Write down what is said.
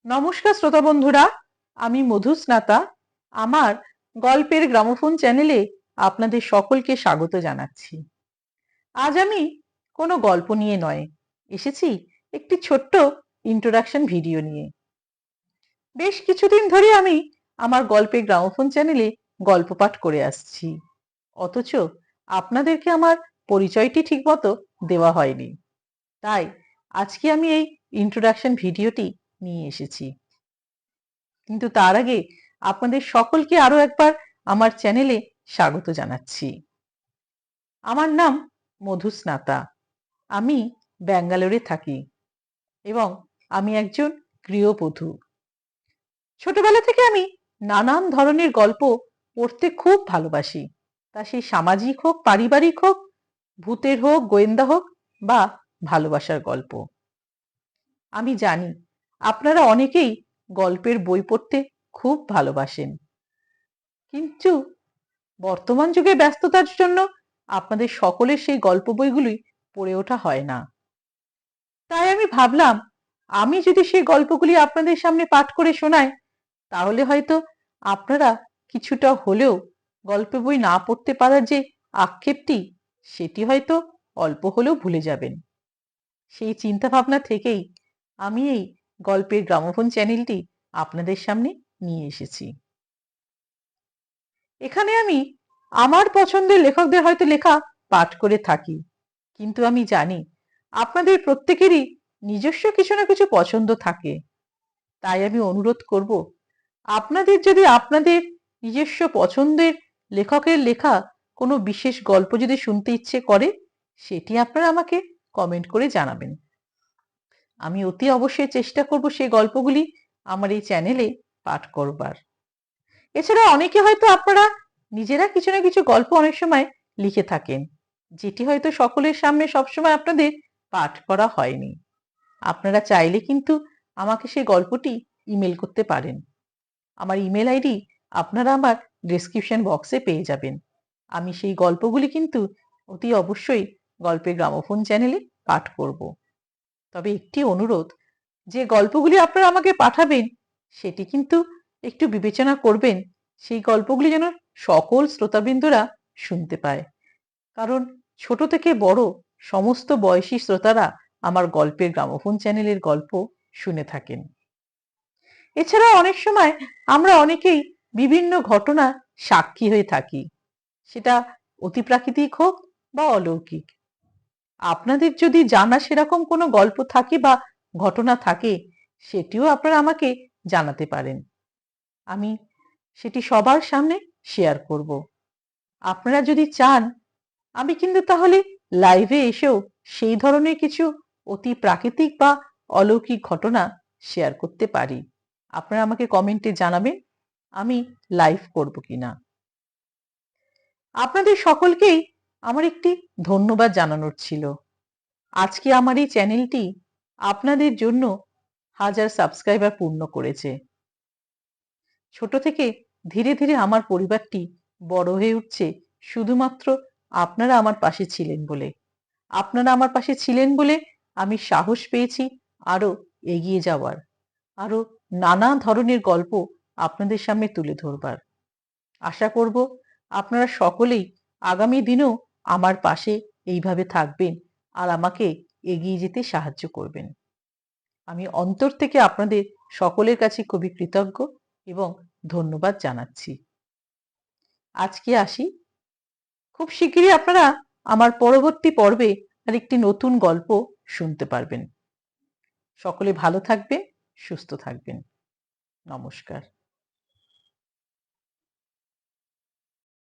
নমস্কার শ্রোতা বন্ধুরা, আমি মধুস্নাতা। আমার গল্পের গ্রামোফোন চ্যানেলে আপনাদের সকলকে স্বাগত জানাচ্ছি। আজ আমি কোনো গল্প নিয়ে নয়, এসেছি একটি ছোট্ট ইন্ট্রোডাকশন ভিডিও নিয়ে। বেশ কিছুদিন ধরে আমি আমার গল্পের গ্রামোফোন চ্যানেলে গল্প পাঠ করে আসছি, অথচ আপনাদেরকে আমার পরিচয়টি ঠিকমতো দেওয়া হয়নি। তাই আজকে আমি এই ইন্ট্রোডাকশন ভিডিওটি নিয়ে এসেছি। কিন্তু তার আগে আপনাদের সকলকে আরো একবার আমার চ্যানেলে স্বাগত জানাচ্ছি। আমার নাম মধুস্নাতা। আমি ব্যাঙ্গালোরে থাকি এবং আমি একজন গৃহবধূ। ছোটবেলা থেকে আমি নানান ধরনের গল্প পড়তে খুব ভালোবাসি। তা সেই সামাজিক হোক, পারিবারিক হোক, ভূতের হোক, গোয়েন্দা হোক বা ভালোবাসার গল্প। আমি জানি আপনারা অনেকেই গল্পের বই পড়তে খুব ভালোবাসেন, কিন্তু বর্তমান যুগে ব্যস্ততার জন্য আপনাদের সকলের সেই গল্প বইগুলি পড়ে ওঠা হয় না। তাই আমি ভাবলাম, আমি যদি সেই গল্পগুলি আপনাদের সামনে পাঠ করে শোনাই, তাহলে হয়তো আপনারা কিছুটা হলেও গল্প বই না পড়তে পারার যে আক্ষেপটি, সেটি হয়তো অল্প হলেও ভুলে যাবেন। সেই চিন্তা ভাবনা থেকেই আমি এই গল্পের গ্রামোফোন চ্যানেলটি আপনাদের সামনে নিয়ে এসেছি। এখানে আমি আমার পছন্দের লেখকদের হয়তো লেখা পাঠ করে থাকি, কিন্তু আমি জানি আপনাদের প্রত্যেকেরই নিজস্ব কিছু না কিছু পছন্দ থাকে। তাই আমি অনুরোধ করব, আপনাদের যদি আপনাদের নিজস্ব পছন্দের লেখকের লেখা কোনো বিশেষ গল্প যদি শুনতে ইচ্ছে করে, সেটি আপনারা আমাকে কমেন্ট করে জানাবেন। আমি অতি অবশ্যই চেষ্টা করব সেই গল্পগুলি আমার এই চ্যানেলে পাঠ করবার। এছাড়া অনেকে হয়তো আপনারা নিজেরা কিছু না কিছু গল্প অনেক সময় লিখে থাকেন, যেটি হয়তো সকলের সামনে সবসময় আপনাদের পাঠ করা হয়নি। আপনারা চাইলে কিন্তু আমাকে সেই গল্পটি ইমেল করতে পারেন। আমার ইমেল আইডি আপনারা আমার ডেসক্রিপশন বক্সে পেয়ে যাবেন। আমি সেই গল্পগুলি কিন্তু অতি অবশ্যই গল্পের গ্রামোফোন চ্যানেলে পাঠ করব। তবে একটি অনুরোধ, যে গল্পগুলি আপনারা আমাকে পাঠাবেন সেটি কিন্তু একটু বিবেচনা করবেন, সেই গল্পগুলি যেন সকল শ্রোতাবৃন্দরা শুনতে পায়। কারণ ছোট থেকে বড় সমস্ত বয়সী শ্রোতারা আমার গল্পের গ্রামোফোন চ্যানেলের গল্প শুনে থাকেন। এছাড়া অনেক সময় আমরা অনেকেই বিভিন্ন ঘটনা সাক্ষী হয়ে থাকি, সেটা অতিপ্রাকৃতিক হোক বা অলৌকিক। আপনাদের যদি জানা সেরকম কোনো গল্প থাকে বা ঘটনা থাকে, সেটিও আপনারা আমাকে জানাতে পারেন। আমি সেটি সবার সামনে শেয়ার করব। আপনারা যদি চান, আমি কিন্তু তাহলে লাইভে এসেও সেই ধরনের কিছু অতি প্রাকৃতিক বা অলৌকিক ঘটনা শেয়ার করতে পারি। আপনারা আমাকে কমেন্টে জানাবেন আমি লাইভ করব কিনা। আপনাদের সকলকেই আমার একটি ধন্যবাদ জানানোর ছিল। আজকে আমার এই চ্যানেলটি আপনাদের জন্য 1000 সাবস্ক্রাইবার পূর্ণ করেছে। ছোট থেকে ধীরে ধীরে আমার পরিবারটি বড় হয়ে উঠছে শুধুমাত্র আপনারা আমার পাশে ছিলেন বলে। আপনারা আমার পাশে ছিলেন বলে আমি সাহস পেয়েছি আরো এগিয়ে যাওয়ার, আরো নানা ধরনের গল্প আপনাদের সামনে তুলে ধরবার। আশা করব আপনারা সকলেই আগামী দিনেও আমার পাশে এইভাবে থাকবেন আর আমাকে এগিয়ে যেতে সাহায্য করবেন। আমি অন্তর থেকে আপনাদের সকলের কাছে খুবই কৃতজ্ঞ এবং ধন্যবাদ জানাচ্ছি। আজকে আসি। খুব শিগগিরই আপনারা আমার পরবর্তী পর্বে আরেকটি নতুন গল্প শুনতে পারবেন। সকলে ভালো থাকবেন, সুস্থ থাকবেন। নমস্কার।